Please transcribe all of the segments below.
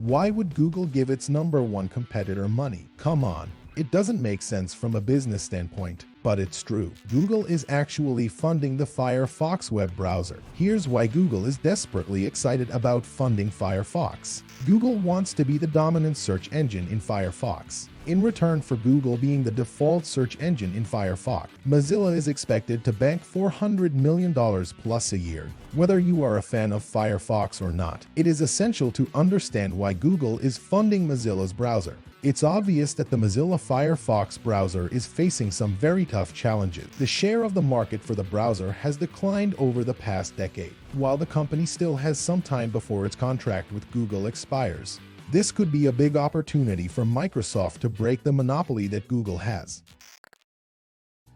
Why would Google give its number one competitor money? Come on, it doesn't make sense from a business standpoint, but it's true. Google is actually funding the Firefox web browser. Here's why Google is desperately excited about funding Firefox. Google wants to be the dominant search engine in Firefox. In return for Google being the default search engine in Firefox, Mozilla is expected to bank $400 million plus a year. Whether you are a fan of Firefox or not, it is essential to understand why Google is funding Mozilla's browser. It's obvious that the Mozilla Firefox browser is facing some very tough challenges. The share of the market for the browser has declined over the past decade, while the company still has some time before its contract with Google expires. This could be a big opportunity for Microsoft to break the monopoly that Google has.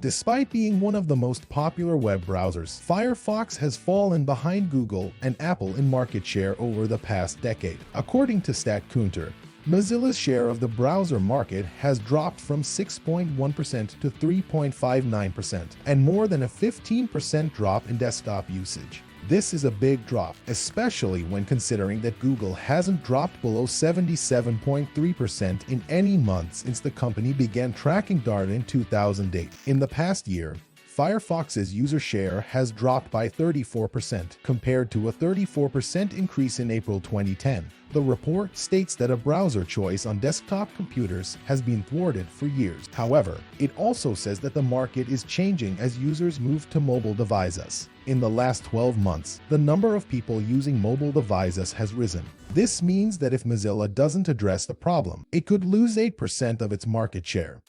Despite being one of the most popular web browsers, Firefox has fallen behind Google and Apple in market share over the past decade. According to StatCounter, Mozilla's share of the browser market has dropped from 6.1% to 3.59%, and more than a 15% drop in desktop usage. This is a big drop, especially when considering that Google hasn't dropped below 77.3% in any month since the company began tracking data in 2008. In the past year, Firefox's user share has dropped by 34%, compared to a 34% increase in April 2010. The report states that a browser choice on desktop computers has been thwarted for years. However, it also says that the market is changing as users move to mobile devices. In the last 12 months, the number of people using mobile devices has risen. This means that if Mozilla doesn't address the problem, it could lose 8% of its market share.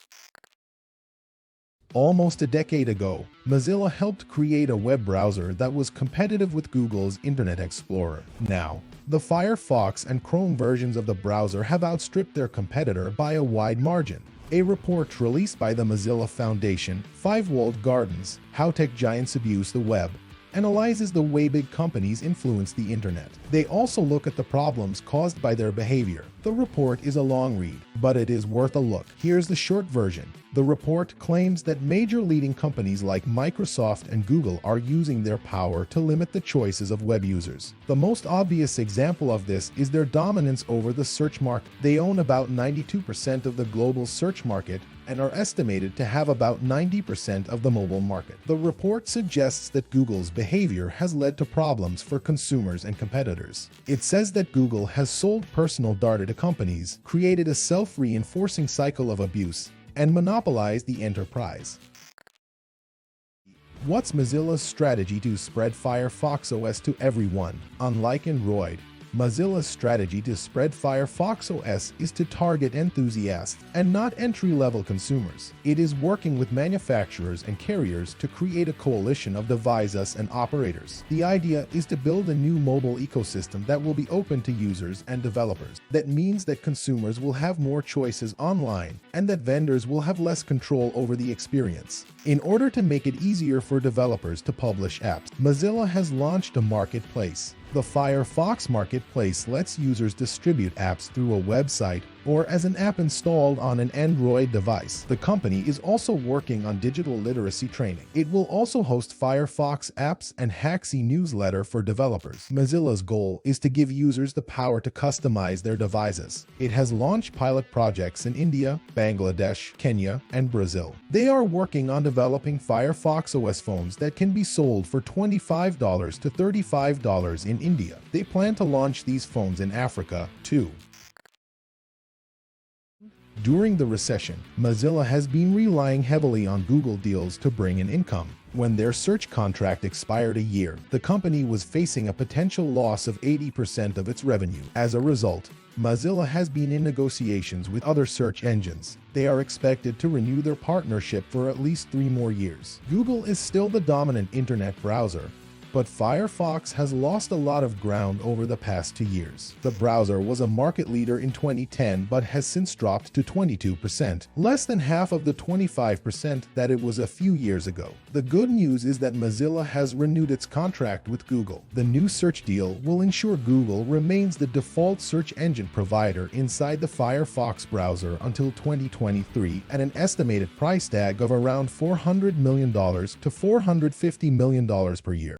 Almost a decade ago, Mozilla helped create a web browser that was competitive with Google's Internet Explorer. Now, the Firefox and Chrome versions of the browser have outstripped their competitor by a wide margin. A report released by the Mozilla Foundation, Five Walled Gardens: How Tech Giants Abuse the Web, analyzes the way big companies influence the internet. They also look at the problems caused by their behavior. The report is a long read, but it is worth a look. Here's the short version. The report claims that major leading companies like Microsoft and Google are using their power to limit the choices of web users. The most obvious example of this is their dominance over the search market. They own about 92% of the global search market and are estimated to have about 90% of the mobile market. The report suggests that Google's behavior has led to problems for consumers and competitors. It says that Google has sold personal data to companies, created a self-reinforcing cycle of abuse, and monopolized the enterprise. What's Mozilla's strategy to spread Firefox OS to everyone? Unlike Android, Mozilla's strategy to spread Firefox OS is to target enthusiasts and not entry-level consumers. It is working with manufacturers and carriers to create a coalition of devices and operators. The idea is to build a new mobile ecosystem that will be open to users and developers. That means that consumers will have more choices online and that vendors will have less control over the experience. In order to make it easier for developers to publish apps, Mozilla has launched a marketplace. The Firefox Marketplace lets users distribute apps through a website or as an app installed on an Android device. The company is also working on digital literacy training. It will also host Firefox apps and Haxi newsletter for developers. Mozilla's goal is to give users the power to customize their devices. It has launched pilot projects in India, Bangladesh, Kenya, and Brazil. They are working on developing Firefox OS phones that can be sold for $25 to $35 in India. They plan to launch these phones in Africa, too. During the recession, Mozilla has been relying heavily on Google deals to bring in income. When their search contract expired a year, the company was facing a potential loss of 80% of its revenue. As a result, Mozilla has been in negotiations with other search engines. They are expected to renew their partnership for at least 3 more years. Google is still the dominant internet browser, but Firefox has lost a lot of ground over the past 2 years. The browser was a market leader in 2010 but has since dropped to 22%, less than half of the 25% that it was a few years ago. The good news is that Mozilla has renewed its contract with Google. The new search deal will ensure Google remains the default search engine provider inside the Firefox browser until 2023 at an estimated price tag of around $400 million to $450 million per year.